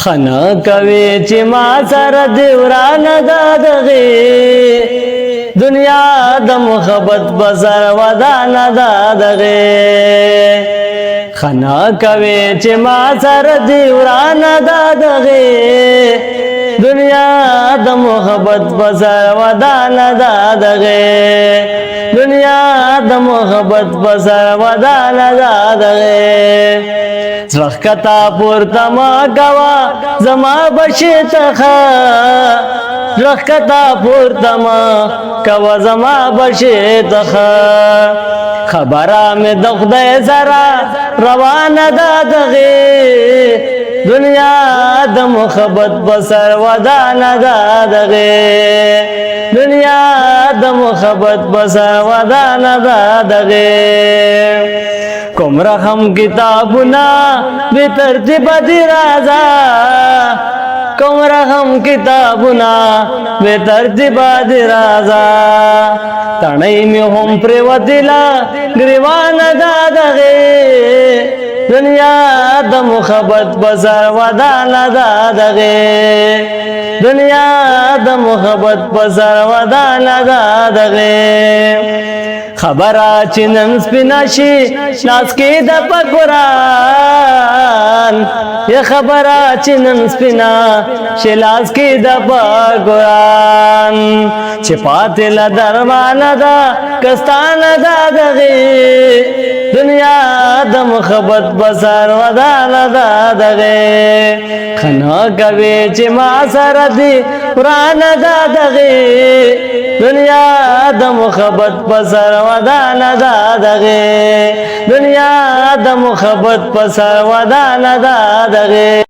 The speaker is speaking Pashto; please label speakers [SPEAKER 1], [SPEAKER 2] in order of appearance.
[SPEAKER 1] خنا کوي چې ما سره دی وران دغه دنیا د محبت بازار ودان دغه خنا کوي چې ما سره دی وران دغه دنیا د محبت بازار ودان دغه دنیا د محبت بازار ودان دغه زرخ کتا پورتا ما گوا زما بشی تخا زرخ کتا پورتا ما گوا زما بشی تخا خبرا میں دخدے زرا روان دغی دنیا د محبت بسر ودان دغی دنیا د محبت بسر ودان دغی کوم رحم کتابنا بے ترتیب دی رازا کوم رحم کتابنا بے ترتیب دی رازا تنئی می هم پریوتلا گریوان دغه دنیا د محبت بازار ودان دغه دنیا د محبت بازار ودان دغه خبره چې نن سپیناشي لاس کې د قرآن یا خبره چې نن سپینا شي لاس کې د قرآن چې پاتې لا درمانه دا کستانه دغه دنیا د محبت بازار ودان دغه خنا کوي چې ما سره دی قرآن دغه دنیا د محبت بازار ودان دغه دنیا د محبت بازار ودان دغه